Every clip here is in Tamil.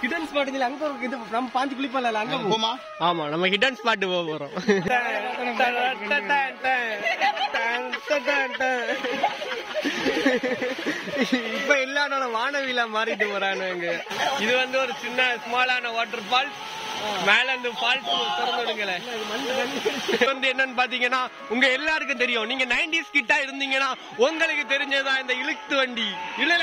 ஹிடன் ஸ்பாட் அங்க ஒரு இது நம்ம பாஞ்சு குளிப்பல அங்க போமா. ஆமா நம்ம ஹிடன் ஸ்பாட் போக போறோம். இப்ப இல்லாத வானவில மாறிட்டு போறானுங்க. இது வந்து ஒரு சின்ன ஸ்மாலான வாட்டர் ஃபால்ஸ். மேல அந்த ஃபால்ஸ் திறந்துடுங்களேன். வந்து என்னன்னு பாத்தீங்கன்னா உங்க எல்லாருக்கும் தெரியும். நீங்க 90s கிட்டா இருந்தீங்கன்னா உங்களுக்கு தெரிஞ்சதா இந்த இழுத்து வண்டி. இல்ல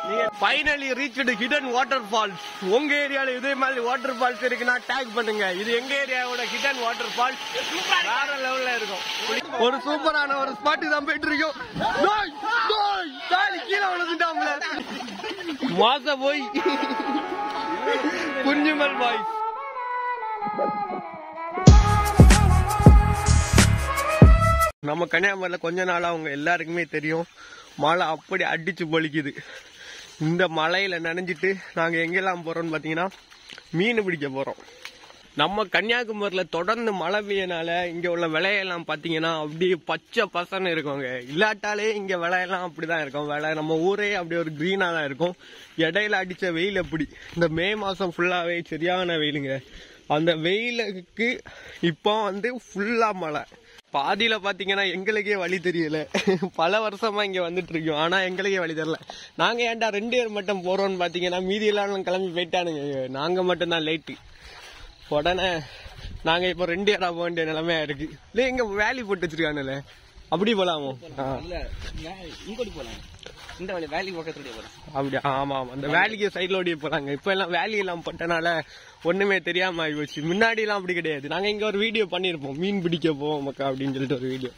நீங்க finally reached hidden waterfalls. உங்க ஏரியால இதே மாதிரி வாட்டர் ஃபால்ஸ் இருக்குன்னா டேக் பண்ணுங்க. இது எங்க ஏரியாவோட ஹிடன் வாட்டர் ஃபால்ஸ். வேற லெவல்ல இருக்கும். ஒரு சூப்பரான ஒரு ஸ்பாட்டுக்கு தான் போயிட்டு இருக்கோம். கீழே விழுந்துட்டாம்ல மாச போய் குஞ்சுமல் பாய். நம்ம கன்னியாகுமரியில கொஞ்ச நாளா அவங்க எல்லாருக்குமே தெரியும் மழை அப்படி அடிச்சு பொழிக்குது. இந்த மழையில நனைஞ்சிட்டு நாங்க எங்கெல்லாம் போறோம்னு பாத்தீங்கன்னா மீன் பிடிக்க போறோம். நம்ம கன்னியாகுமரியில தொடர்ந்து மழை பெய்யனால இங்க உள்ள விலையெல்லாம் பாத்தீங்கன்னா அப்படியே பச்சை பசன்னு இருக்குங்க. இல்லாட்டாலே இங்க விலையெல்லாம் அப்படிதான் இருக்கும். விலை நம்ம ஊரே அப்படி ஒரு கிரீனா தான் இருக்கும். இடையில அடிச்ச வெயில் அப்படி இந்த மே மாசம் ஃபுல்லாவே சரியான வெயிலுங்க. அந்த வெயிலுக்கு இப்போ வந்து ஃபுல்லா மழை. பாதியில பாத்தீங்கன்னா எங்களுக்கே வழி தெரியல. பல வருஷமா இங்க வந்துட்டு இருக்கோம். ஆனா எங்களுக்கே வழி தெரியல. நாங்க ஏன்டா 2 பேர் மட்டும் போறோம்னு பாத்தீங்கன்னா மீதி எல்லாம் கிளம்பி போயிட்டானுங்க. நாங்க மட்டும் தான் லேட்டு. உடனே நாங்க இப்ப 2 பேரா போக வேண்டிய நிலைமையா இருக்கு. இல்ல எங்க வேலி போட்டு வச்சிருக்கானுல அப்படி போலாமோ? இந்த வேலி பக்கத்துல போலாம். அப்படியா? ஆமா ஆமா அந்த வேலிக்கு சைட்ல ஓடி போறாங்க. இப்ப எல்லாம் வேலி எல்லாம் போட்டனால ஒண்ணுமே தெரியாம ஆகி போச்சு. முன்னாடி எல்லாம் அப்படி கிடையாது. நாங்க இங்க ஒரு வீடியோ பண்ணிருப்போம் மீன் பிடிக்க போவோம் மக்கா அப்படின்னு சொல்லிட்டு ஒரு வீடியோ.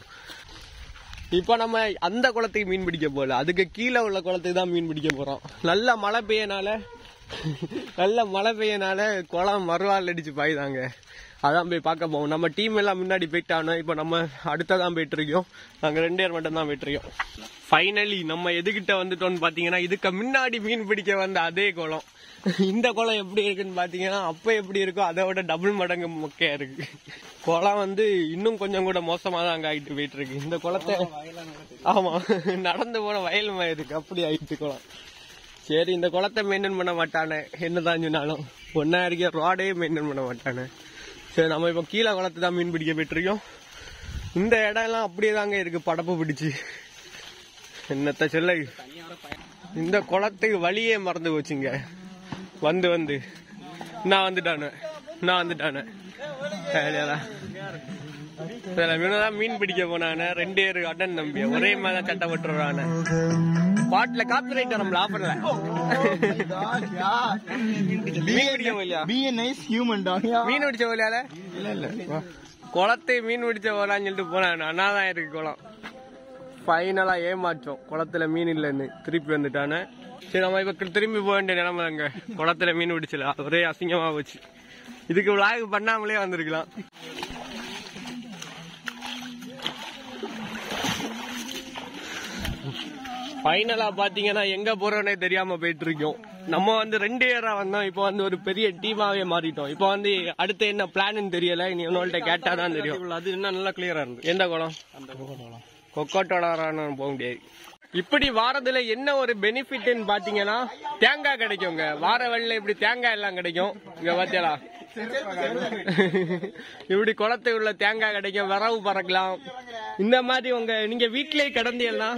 இப்ப நம்ம அந்த குளத்துக்கு மீன் பிடிக்க போகல. அதுக்கு கீழே உள்ள குளத்துக்கு தான் மீன் பிடிக்க போறோம். நல்ல மழை பெய்யனால குளம் மறுவாள் அடிச்சு பாய்தாங்க. அதான் போய் பார்க்க போவோம். நம்ம டீம் எல்லாம் முன்னாடி போயிட்டானோ. இப்ப நம்ம அடுத்ததான் போயிட்டு இருக்கோம். நாங்க 2 பேர் மட்டும் தான் போயிட்டு இருக்கோம். ஃபைனலி நம்ம எதுகிட்ட வந்துட்டோம்னு பாத்தீங்கன்னா இதுக்கு முன்னாடி மீன் பிடிக்க வந்த அதே குளம். இந்த குளம் எப்படி இருக்குன்னு பாத்தீங்கன்னா அப்ப எப்படி இருக்கோ அதை விட டபுள் மடங்கு மொக்கையா இருக்கு. குளம் வந்து இன்னும் கொஞ்சம் கூட மோசமா தான் அங்க ஆகிட்டு போயிட்டு இருக்கு. இந்த குளத்தை ஆமா நடந்து போன வயல் இருக்கு அப்படி ஆயிடுச்சு குளம். சரி இந்த குளத்தை மெயின்டைன் பண்ண மாட்டானே என்னதான் சொன்னாலும். ஒன்னா இருக்க ரோடே மெயின்டைன் பண்ண மாட்டானே. சரி நம்ம இப்ப கீழே குளத்தை தான் மீன் பிடிக்க போயிட்டு இருக்கோம். இந்த இடம் எல்லாம் அப்படியே தாங்க இருக்கு படப்பு பிடிச்சு. என்னத்த சொல்ல இந்த குளத்துக்கு வழியே மறந்து போச்சுங்க. வந்து நான் வந்துட்டானே மீன் பிடிக்க போனானே 2 பேரு அட்டன் தம்பியா ஒரே மாதிரி சட்டை போட்டுறானே. பாட்டுல காப்பி ரைட் நம்மள ஆஃபர்ல மீன் பிடிக்க போலியா? மீன் பிடிச்ச போலியால இல்ல குளத்தை மீன் பிடிச்ச போலான்னு சொல்லிட்டு போனான். அண்ணாதான் இருக்கு குளம். ஃபைனலா ஏமாற்றோம். குளத்துல மீன் இல்லன்னு திருப்பி வந்துட்டானே. சரி நம்ம இப்ப திரும்பி போக வேண்டிய நிலைமை தாங்க. குளத்துல மீன் பிடிச்சல ஒரே அசிங்கமா போச்சு. இதுக்கு விளாக் பண்ணாமலே வந்திருக்கலாம். ஃபைனலா பாத்தீங்கன்னா எங்க போறோன்னே தெரியாம போயிட்டு இருக்கோம். நம்ம வந்து 2 பேரா வந்தோம். இப்ப வந்து ஒரு பெரிய டீமாவே மாறிட்டோம். இப்ப வந்து அடுத்து என்ன பிளான்னு தெரியல. நீ உன்னோட கேட்டாதான் தெரியும். அது இன்னும் நல்லா கிளியரா இருந்து. எந்த குளம்? கொக்கோட்டோட போக முடியாது. இப்படி வாரதுல என்ன ஒரு பெனிஃபிட்னு பாத்தீங்கன்னா தேங்காய் கிடைக்குங்க. வார வழியில இப்படி தேங்காய் எல்லாம் கிடைக்கும். இங்க பாத்தியா இப்படி குளத்தை உள்ள தேங்காய் கிடைக்கும். விரவு பறக்கலாம். இந்த மாதிரி நீங்க வீட்லயே கிடந்தீங்கன்னா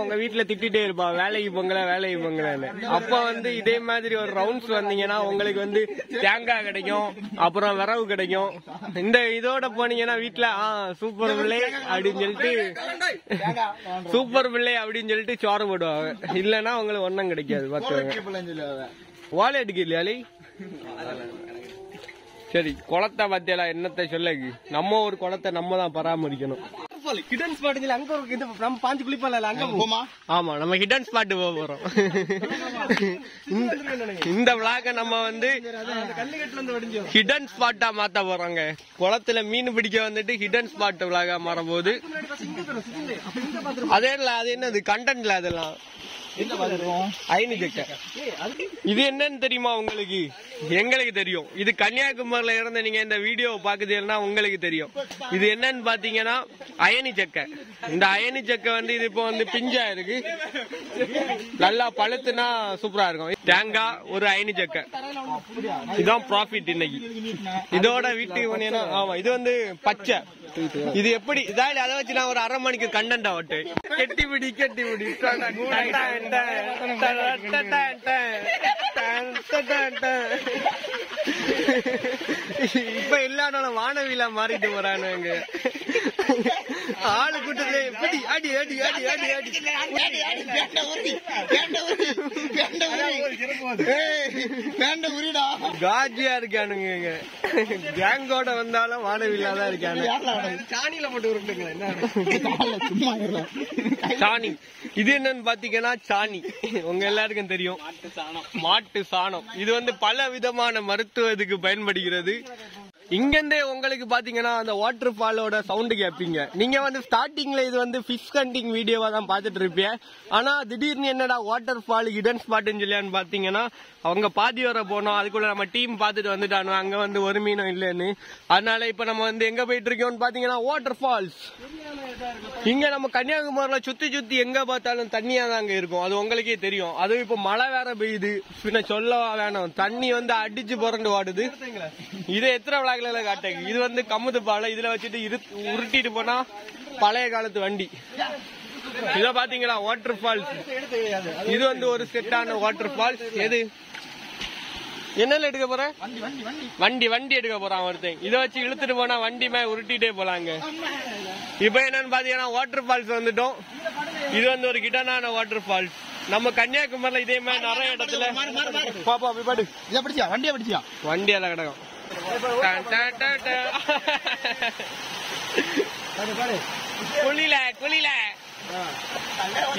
உங்க வீட்டுல திட்டிட்டே இருப்பா வேலைக்கு போங்கலன்னு. அப்ப வந்து இதே மாதிரி ஒரு ரவுண்ட்ஸ் வந்தீங்கன்னா உங்களுக்கு வந்து தேங்காய் கிடைக்கும். அப்புறம் விரவு கிடைக்கும். இந்த இதோட போனீங்கன்னா வீட்டுல சூப்பர் பிள்ளை அப்படின்னு சொல்லிட்டு சோறு போடுவாங்க. இல்லன்னா உங்களுக்கு ஒன்னும் கிடைக்காது. வாழை அடிக்கலையாலே சரி குளத்தை பத்தியெல்லாம் என்னத்தை சொல்ல. நம்ம ஒரு குளத்தை நம்ம தான் பராமரிக்கணும். ஆமா நம்ம ஹிடன் ஸ்பாட் போக போறோம். இந்த விளாக நம்ம வந்து ஹிடன் ஸ்பாட்டா மாத்த போறோங்க. குளத்துல மீன் பிடிக்க வந்துட்டு ஹிடன் ஸ்பாட் விளாக மாறும் போது அதே இல்ல அது என்னது கண்டென்ட்ல அதெல்லாம் அயனி ஜக்க. இது என்னன்னு தெரியுமா உங்களுக்கு? எங்களுக்கு தெரியும். இது கன்னியாகுமரியில இருந்து நீங்க இந்த வீடியோ பாக்குறீங்கன்னா உங்களுக்கு தெரியும். இது என்னன்னு பாத்தீங்கன்னா அயனி சக்கை. இந்த அயனி சக்கை வந்து இது இப்போ வந்து பிஞ்சா இருக்கு, நல்லா பழுத்துனா சூப்பரா இருக்கும். தேங்காய் ஒரு அயனி சக்கை, இதுதான் ப்ராஃபிட் இன்னைக்கு. இதோட வீட்டுக்கு போனீங்கன்னா ஆமா இது வந்து பச்சை. இது எப்படி இதால அதை வச்சு நான் ஒரு அரை மணிக்கு கண்டென்ட் ஆகட்டு. கெட்டிபிடி கெட்டிபிடி இப்ப எல்லாரும் வானவிலா மாறிட்டு போறானுங்க. ஆளு கூட்டத்துல எப்படி அடி அடி அடி அடி அடி காஜியா இருக்கானுங்க. கேங்கோட வந்தாலும் வானவில்லா தான் இருக்கானு. சாணியில போட்டு சாணி. இது என்னன்னு பாத்தீங்கன்னா சாணி உங்க எல்லாருக்கும் தெரியும், மாட்டு சாணம். இது வந்து பல விதமான மருத்துவத்துக்கு பயன்படுகிறது. இங்கிருந்தே உங்களுக்கு பாத்தீங்கன்னா அந்த வாட்டர் ஃபாலோட சவுண்ட் கேட்பீங்க. நீங்க வந்து ஸ்டார்டிங்ல இது வந்து ஃபிஷ் ஹண்டிங் வீடியோவா தான் பாத்துட்டு இருப்பீங்க. ஆனா திடீர்னு என்னடா வாட்டர் ஃபால் ஹிடன் ஸ்பாட்னு சொல்லியான்னு பாத்தீங்கன்னா அவங்க பாதி வர போனோம். அதுக்குள்ள நம்ம டீம் பாத்துட்டு வந்துட்டானு அங்க வந்து ஒரு மீனும் இல்லன்னு. அதனால இப்ப நம்ம வந்து எங்க போயிட்டு இருக்கோம்னு பாத்தீங்கன்னா வாட்டர் ஃபால்ஸ். இங்க நம்ம கன்னியாகுமரியில சுத்தி சுத்தி எங்க பார்த்தாலும் தண்ணியா தாங்க இருக்கும், அது உங்களுக்கே தெரியும். அதுவும் இப்ப மழை வேற பெய்யுது, பின்ன சொல்லவா வேணும். தண்ணி வந்து அடிச்சு புரண்டு வாடுது. இது எத்தனை விளாக்ல காட்டுங்க. இது வந்து கமுது பாலை, இதுல வச்சுட்டு உருட்டிட்டு போனா பழைய காலத்து வண்டி. இத பாத்தீங்களா வாட்டர் ஃபால்ஸ். இது வந்து ஒரு செட்டான வாட்டர் ஃபால்ஸ். எது என்னல எடுக்க போற? வண்டி வண்டி எடுக்க போறான் ஒருத்தன். இதை வச்சு இழுத்துட்டு போனா வண்டி மேல உருட்டிட்டே போலாங்க. இப்ப என்னன்னு பாத்தீங்கன்னா வாட்டர் ஃபால்ஸ் வந்துட்டோம். இது வந்து ஒரு கிட்டனான வாட்டர் ஃபால்ஸ். நம்ம கன்னியாகுமரியில இதே மாதிரி நிறைய இடத்துல பாப்பா பாடு. இதை பிடிச்சியா? வண்டியா பிடிச்சியா? வண்டியெல்லாம் கிடக்கும். குளில குளில.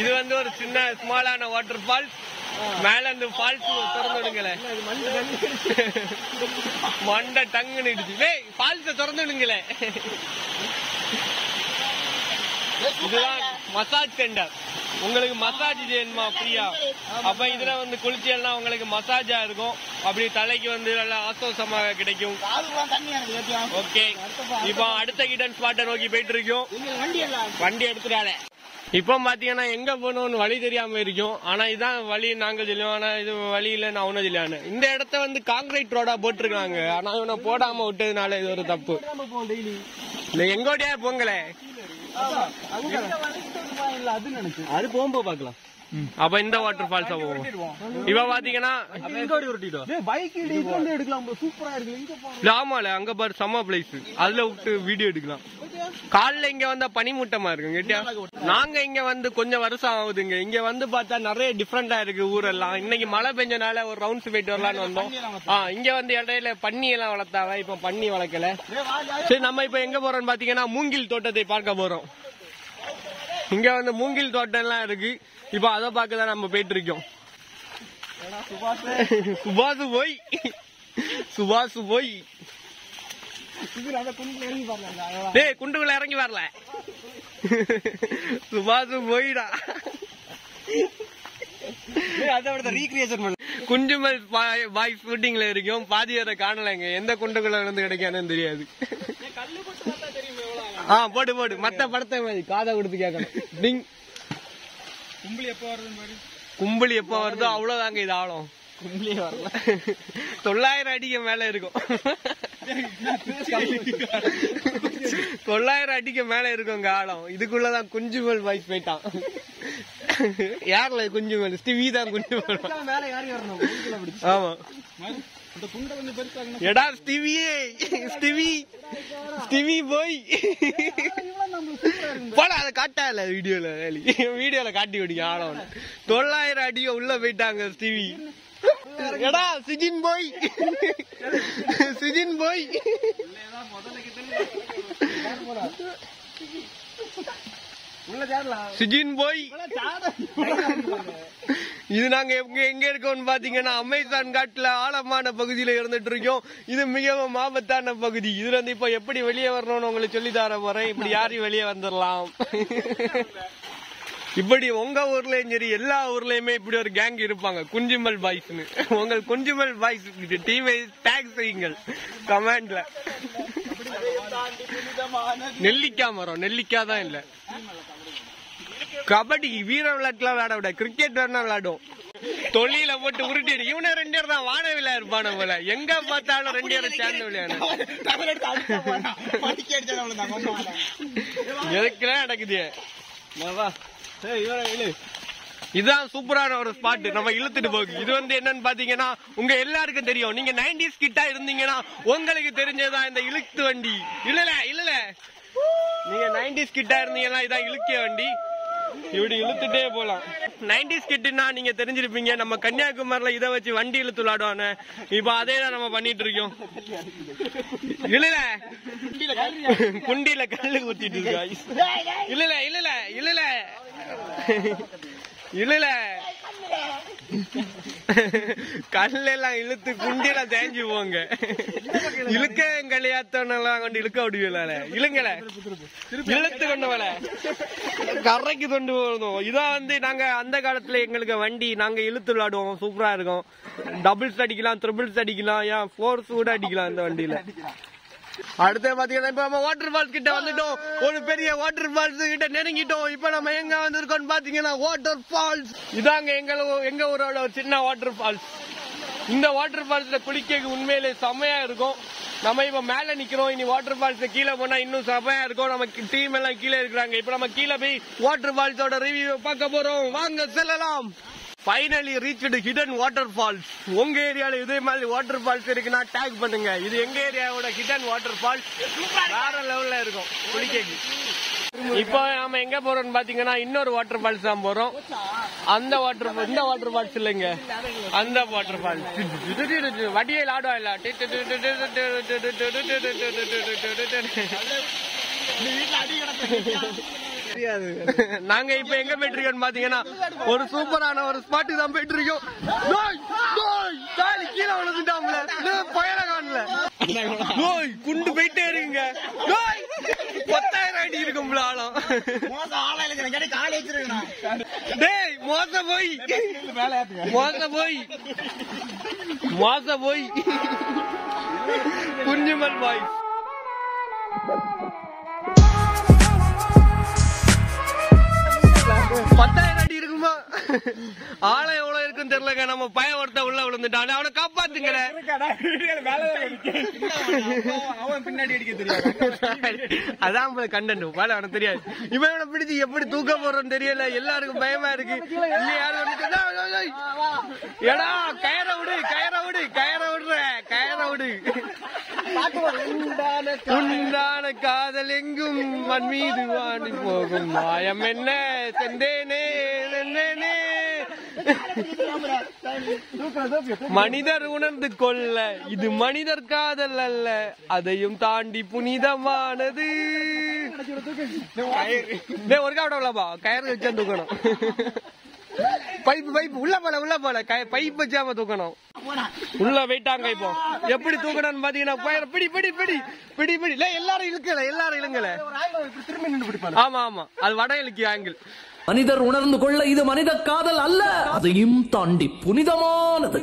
இது வந்து ஒரு சின்ன ஸ்மாலான வாட்டர் ஃபால்ஸ். மேல அந்த ஃபால்ஸ் திறந்து விடுங்களே, மண்டை டங்குன்னு இடிச்சு. ஃபால்ஸ திறந்து விடுங்களே. இதுதான் மசாஜ் சென்டர். உங்களுக்கு மசாஜ் செய்யணுமா ஃப்ரீயா? அப்ப இதுல வந்து குளிச்சல்னா உங்களுக்கு மசாஜா இருக்கும். அப்படி தலைக்கு வந்து நல்லா ஆசோசமாக கிடைக்கும். ஓகே, இப்போ அடுத்த கிட்டன் ஸ்பாட்டை நோக்கி போயிட்டு இருக்கோம். வண்டி எடுத்துட்டாலே இப்ப பாத்தீங்கன்னா எங்க போகணும்னு வழி தெரியாம இருக்கும். ஆனா இதான் வழி நாங்க சொல்லுவோம். ஆனா இது வழி இல்ல நான் ஒன்னும் சொல்லுவானு. இந்த இடத்த வந்து காங்கிரீட் ரோடா போட்டிருக்காங்க. ஆனா இவனை போடாம விட்டதுனால இது ஒரு தப்பு. எங்கோட்டியா போங்களே, அது போகும்போது பாக்கலாம். அப்ப இந்த வாட்டர் ஃபால்ஸ் போவோம். இப்ப பாத்தீங்கன்னா ஆமால அங்க பாரு செம்ம பிளேஸ். அதுல விட்டு வீடியோ எடுக்கலாம். காலைல இங்க வந்தா பனிமூட்டமா இருக்கு கேட்டியா. நாங்க இங்க வந்து கொஞ்சம் வருஷம் ஆகுதுங்க. இங்க வந்து பார்த்தா நிறைய டிஃபரெண்டா இருக்கு ஊரெல்லாம். இன்னைக்கு மழை பெஞ்சனால ஒரு ரவுண்ட்ஸ் போயிட்டு வரலான்னு வந்தோம். இங்க வந்து இடையில பன்னி எல்லாம் வளர்த்தாவ, இப்ப பன்னி வளர்க்கல. சரி, நம்ம இப்ப எங்க போறோம்னு பாத்தீங்கன்னா மூங்கில் தோட்டத்தை பார்க்க போறோம். இங்க வந்து மூங்கில் தோட்டம் எல்லாம் இருக்கு. இப்ப அதை பார்க்கதான் நம்ம போயிட்டு இருக்கோம். சுபாசு போய் சுபாசு போய் குண்டுக்குள்ள இறங்கி வரல. சுபாசு போயிடா. குஞ்சுமல் பாய் ஷூட்டிங்ல இருக்கும். பாதி வரை காணலைங்க. எந்த குண்டுக்குள்ள இருந்து கிடைக்கானு தெரியாது. போட்டு போட்டு மத்த படத்தை மாதிரி காதை கொடுத்து கேட்கணும். கும்பலி எப்ப வருதோ அவ்வளவுதாங்க இது ஆழம். கும்பலியே வரல. 900 அடிக்கு மேல இருக்கும். 900 அடிக்கு மேல இருக்குங்க ஆழம். இதுக்குள்ளதான் குஞ்சுமல் பாய்ஸ் போயிட்டான். யாருல குஞ்சுமல்? ஸ்டிவி தான் குஞ்சுமல். ஆமா எடா ஸ்டிவியே, ஸ்டிவி போய் போல அதை காட்டல வீடியோல காட்டி விடுங்க. ஆழம் 900 அடிய உள்ள போயிட்டாங்க ஸ்டிவி. எடா சிஜின் போய் சிஜின் போய் சிஜின் போய். இது நாங்க எங்க இருக்கோம்னு பாத்தீங்கன்னா அமேசான் காட்டுல ஆழமான பகுதியில இருந்துட்டு இருக்கோம். இது மிகவும் ஆபத்தான பகுதி. இதுல இருந்து இப்ப எப்படி வெளியே வரணும்னு உங்களுக்கு சொல்லி தர போறேன். இப்படி யாரையும் வெளியே வந்துடலாம். இப்படி உங்க ஊர்லயும் சரி எல்லா ஊர்லயுமே இப்படி ஒரு கேங் இருப்பாங்க, குஞ்சுமல் பாய்ஸ்னு. உங்கள் குஞ்சுமல் பாய்ஸ் டீமை டேக் செய்யுங்கள் கமெண்ட்ல. நெல்லிக்காய் மரம், நெல்லிக்காய் தான் இல்ல. கபடி வீர விளையாட்டுலாம் விளையாட விட, கிரிக்கெட் வேணா விளையாடும். தொழில போட்டு உருட்டிடு. இவனை 2 பேர் தான் வானவில இருப்பான போல, எங்க பார்த்தாலும் 2 பேரும் சேர்ந்து விளையாடு. எதுக்குலாம் நடக்குது. இதுதான் சூப்பரான ஒரு ஸ்பாட், நம்ம இழுத்துட்டு போகுது. இது வந்து என்னன்னு பாத்தீங்கன்னா உங்க எல்லாருக்கும் தெரியும். நீங்க 90s கிட்டா இருந்தீங்கன்னா உங்களுக்கு தெரிஞ்சதுதான் இந்த இழுத்து வண்டி. இல்ல நீங்க 90s கிட்டா இருந்தீங்கன்னா இதான் இழுக்கிய வண்டி. இப்படி இழுத்துட்டே போலாம். 90s கிட்டுனா நீங்க தெரிஞ்சிருப்பீங்க, நம்ம கன்னியாகுமரியில இதை வச்சு வண்டி இழுத்து விளையாடுவானு. இப்ப அதே தான் நம்ம பண்ணிட்டு இருக்கோம். இல்ல குண்டியில கல்லு ஊத்திட்டு இருக்கா. இல்ல கல்லெல்லாம் இழுத்து குண்டியில தேஞ்சு போங்க. இழுக்க கல்யாணத்தெல்லாம் கொண்டு இழுக்க விடுவீங்கள. இழுங்கல இழுத்து கொண்டு வர கரைக்கு கொண்டு போதும். இதான் வந்து நாங்க அந்த காலத்துல எங்களுக்கு வண்டி நாங்க இழுத்து விளையாடுவோம். சூப்பரா இருக்கும். டபுள்ஸ் அடிக்கலாம், ட்ரிபிள்ஸ் அடிக்கலாம், ஏன் 4s கூட அடிக்கலாம் இந்த வண்டியில. அடுத்து பாத்தீங்கன்னா இப்ப நம்ம வாட்டர் ஃபால்ஸ் கிட்ட வந்துட்டோம். ஒரு பெரிய வாட்டர் ஃபால்ஸ் கிட்ட நெருங்கிட்டோம். இப்ப நம்ம எங்க வந்திருக்கோம் பாத்தீங்கன்னா வாட்டர் ஃபால்ஸ். இதாங்க எங்க ஊரோட ஒரு சின்ன வாட்டர் ஃபால்ஸ். இந்த வாட்டர் ஃபால்ஸ்ல குளிக்க உண்மையிலே செமையா இருக்கும். நம்ம இப்ப மேல நிக்கிறோம். இனி வாட்டர் ஃபால்ஸ் கீழே போனா இன்னும் செமையா இருக்கும். நம்ம டீம் எல்லாம் கீழே இருக்கிறாங்க. இப்ப நம்ம கீழே போய் வாட்டர் ஃபால்ஸோட ரிவ்யூ பார்க்க போறோம். வாங்க செல்லலாம். Finally reached hidden waterfalls. உங்க ஏரியால இதே மாதிரி வாட்டர் ஃபால்ஸ் இருக்குன்னா டேக் பண்ணுங்க. இது எங்க ஏரியாவோட ஹிடன் வாட்டர் ஃபால்ஸ். வேற லெவல்ல இருக்கும் குளிக்க. இப்போ நாம எங்க போறோம்னு பாத்தீங்கன்னா இன்னொரு வாட்டர் ஃபால்ஸ் தான் போறோம். இந்த வாட்டர் ஃபால்ஸ் இல்லைங்க, அந்த வாட்டர் ஃபால்ஸ். வடியில் ஆடுவா இல்ல. நாங்க இப்ப எங்க போயிட்டு இருக்கோம் பாத்தீங்கன்னா ஒரு சூப்பரான ஒரு ஸ்பாட்டு தான் போயிட்டு இருக்கோம். கீழே விழுந்துட்டாம்ல, பயண காணல. குண்டு போயிட்டே இருக்குங்க. 10,000 அடி இருக்கும்ல ஆழம். டேய் மோச போய் குஞ்சுமல் பாய். அடி இருக்குமா? ஆளை எவ்வளவு இருக்குன்னு தெரியலங்க. நம்ம பையன் ஒருத்த உள்ள விழுந்துட்டான். அவனை காப்பாத்துங்க. அதான் கண்டென்ட் வேலை அவனுக்கு தெரியாது. இவனை பிடிச்சி எப்படி தூக்க போறோம்னு தெரியல. எல்லாருக்கும் பயமா இருக்கு. ஏடா கயரை விடு. உண்டான காதல் எங்கும் மண் மீது வாணி போகும். மாயம் என்ன செந்தேனே. மனிதர் உணர்ந்து கொள்ள இது மனிதர் காதல் அல்ல, அதையும் தாண்டி புனிதமானது. ஒருக்கா விடலாமா? கயிறு வச்சா தூக்கணும். பைப்பு உள்ள போல பைப் வச்சாம தூக்கணும். உள்ள போயிட்டாங்க. இப்போ எப்படி தூக்கணும்னு பாத்தீங்கன்னா பிடி எல்லாரும் இழுங்கல. ஆமா அது வட இழுக்கிய ஆங்கிள். மனிதர் உணர்ந்து கொள்ள இது மனித காதல் அல்ல, அதையும் தாண்டி புனிதமானது.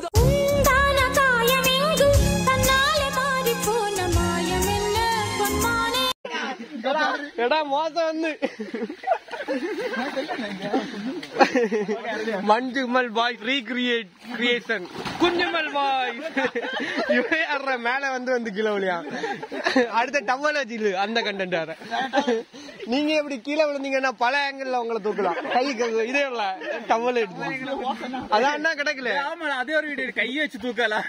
மோசம் வந்து மஞ்சுமல் பாய் ரீகிரியேஷன் குஞ்சுமல் பாய். மேல வந்து கிலோலியா அடுத்த டவல் வச்சு அந்த கண்டென்ட் வேற. நீங்க எப்படி கீழே விழுந்தீங்கன்னா பல ஆங்கிள் உங்களை தூக்கலாம். கைக்கு இதே இல்ல டவல் எடுத்து அதான் கிடைக்கல. அதே ஒரு வீடியோ கை வச்சு தூக்கலாம்,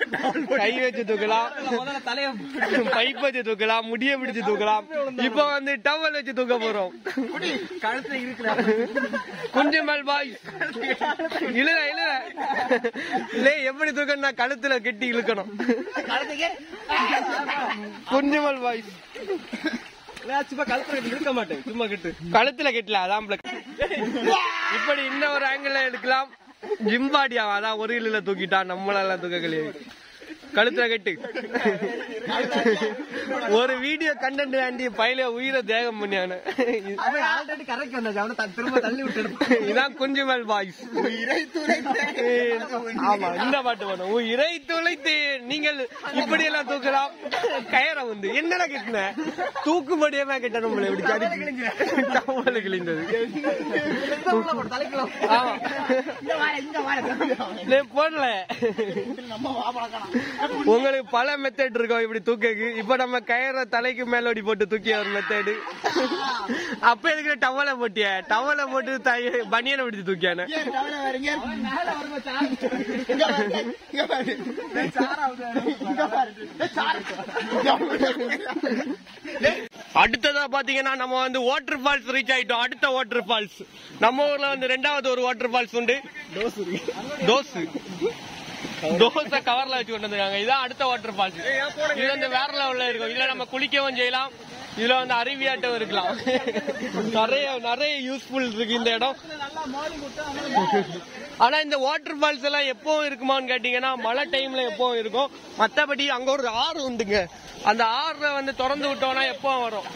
பைப் வச்சு தூக்கலாம், முடிய பிடிச்சு தூக்கலாம். இப்ப வந்து டவல் வச்சு தூக்க போறோம். கழுத்துல இருக்கிற குஞ்சுமல் பாய் இல்ல எப்படி தூக்கணும்? கழுத்துல கெட்டி இழுக்கணும். குஞ்சுமல் பாய் இழுக்க மாட்டேன், சும்மா கழுத்துல கெட்டல. அதான் இப்படி இன்னொரு ஆங்கிள் எடுக்கலாம். ஜிம்பாடியா அதான் ஒரு இல தூக்கிட்டா நம்மளால தூக்க கிடையாது. கழுத்துல கட்டு. ஒரு வீடியோ கண்டென்ட் வேண்டி பையில உயிரை தேகம் பண்ணியான இதான் குஞ்சுமல் பாய்ஸ். ஆமா, இந்த பாட்டு வேணும். உயிரை துளைத்து நீங்கள் இப்படி எல்லாம் தூக்கலாம். கயரை வந்து என்னடா கிட்டின தூக்குபடியமா கிட்ட நம்மள இப்படி கிழிந்தது. போடல உங்களுக்கு பல மெத்தட் இருக்கும் இப்படி தூக்கக்கு. இப்ப நம்ம கயிற தலைக்கு மேலோடி போட்டு தூக்கிய ஒரு மெத்தடு. அப்ப இருக்கிற டவலை போட்டிய டவலை போட்டு பனியனை பிடிச்சு தூக்கியான. அடுத்ததா பாத்தீங்கன்னா நம்ம வந்து வாட்டர் ஃபால்ஸ் ரீச் ஆயிட்டோம். அடுத்த வாட்டர் ஃபால்ஸ் நம்ம ஊர்ல வந்து 2வது ஒரு வாட்டர் ஃபால்ஸ் உண்டு. தோசை கவர்ல வச்சு கொண்டு வந்திருக்காங்க. இதான் அடுத்த வாட்டர் ஃபால்ஸ். இது வந்து வேற லெவல்ல இருக்கும். இதுல நம்ம குளிக்கவும் செய்யலாம். இதுல வந்து அருவியாட்டம் இருக்கலாம். நிறைய யூஸ்ஃபுல் இருக்கு இந்த இடம். ஆனா இந்த வாட்டர் ஃபால்ஸ் எல்லாம் எப்பவும் இருக்குமான்னு கேட்டீங்கன்னா மழை டைம்ல எப்பவும் இருக்கும். மத்தபடி அங்க ஒரு ஆறு உண்டுங்க. அந்த ஆறுல வந்து திறந்து விட்டோம்னா எப்பவும் வரும்.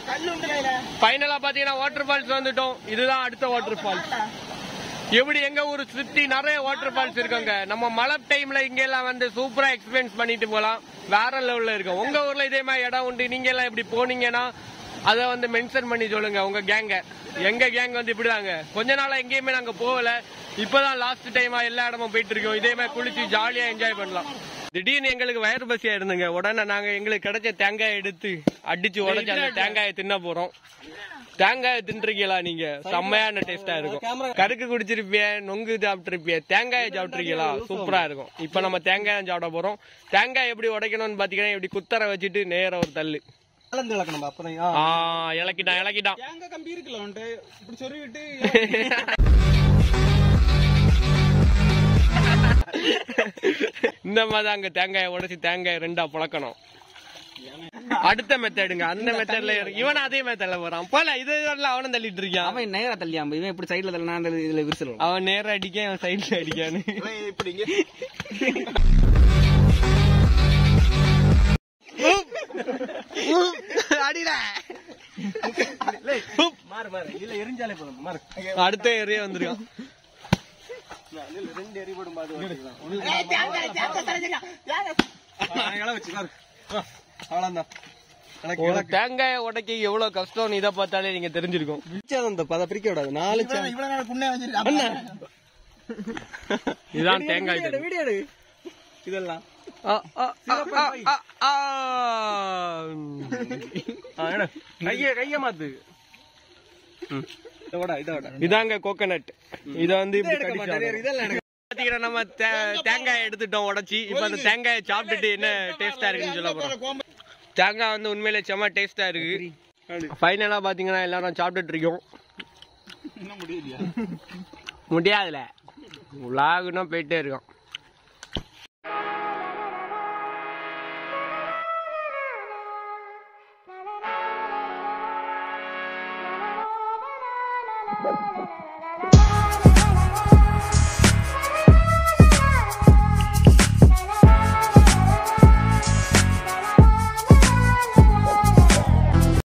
ஃபைனலா பாத்தீங்கன்னா வாட்டர் ஃபால்ஸ் வந்துட்டோம். இதுதான் அடுத்த வாட்டர் ஃபால்ஸ். எப்படி எங்க ஊர் சுத்தி நிறைய வாட்டர் ஃபால்ஸ் இருக்குங்க. நம்ம மழை டைம்ல இங்க எல்லாம் வந்து சூப்பரா எக்ஸ்பீரியன்ஸ் பண்ணிட்டு போலாம். வேற லெவல்ல இருக்கும். உங்க ஊர்ல இதே மாதிரி இடம் உண்டு. நீங்க எல்லாம் இப்படி போனீங்கன்னா அதை வந்து மென்ஷன் பண்ணி சொல்லுங்க உங்க கேங்க. எங்க கேங் வந்து இப்படிதாங்க. கொஞ்ச நாளா எங்கேயுமே நாங்க போகல. இப்பதான் லாஸ்ட் டைமா எல்லா இடமும் போயிட்டு இருக்கோம். இதே மாதிரி குளிச்சு ஜாலியா என்ஜாய் பண்ணலாம். திடீர்னு எங்களுக்கு வயிறு பசியா இருந்துங்க. உடனே நாங்க எங்களுக்கு கிடைச்ச தேங்காய் எடுத்து அடிச்சு உடச்சு அந்த தேங்காயை தின்ன போறோம். தேங்காய் தின்றுருக்கீங்களா நீங்க? செம்மையான டேஸ்டா இருக்கும். கருக்கு குடிச்சிருப்பிய, நொங்கு சாப்பிட்டுருப்பிய, தேங்காயை சாப்பிட்டுருக்கீங்களா? சூப்பரா இருக்கும். இப்ப நம்ம தேங்காய் சாப்பிட போறோம். தேங்காய் எப்படி உடைக்கணும்னு பாத்தீங்கன்னா இப்படி குத்தரை வச்சுட்டு நேர ஒரு தள்ளு இலக்கிட்டான். இந்த மாதிரி அங்க தேங்காயை உடைச்சு தேங்காய் 2ஆ புழக்கணும். அடுத்த மெத்தடுங்க. அந்த மெத்தட்ல இவன் அதே மெத்தட்ல போறான் போல. இது அவனும் தள்ளிட்டு இருக்கான். அவன் நேரா தள்ளியான். இவன் இப்படி சைட்ல தள்ளனா அந்த இதுல விரிசல். அவன் நேரா அடிக்க, அவன் சைட்ல அடிக்கானு. அடுத்த ஏரியா வந்துருக்கான். ஒரு தேங்காய உடைக்க எவ்வளவு கஷ்டம் இதை பார்த்தாலே நீங்க தெரிஞ்சிருக்கும். பிரிக்க விடாது. 4 இதுதான் தேங்காய். இதெல்லாம் கைய மாத்து. இதாங்க கோகனட். இத வந்து நம்ம தேங்காய் எடுத்துட்டோம் உடைச்சி. இப்ப அந்த தேங்காயை சாப்பிட்டுட்டு என்ன டேஸ்டா இருக்குன்னு சொல்ல போறோம். தேங்காய் வந்து உண்மையிலே செம்ம டேஸ்டா இருக்கு. ஃபைனலா பாத்தீங்கன்னா எல்லாரும் சாப்பிட்டுட்டு இருக்கோம். முடியாதுல உலாகுன்னா போயிட்டே இருக்கோம்.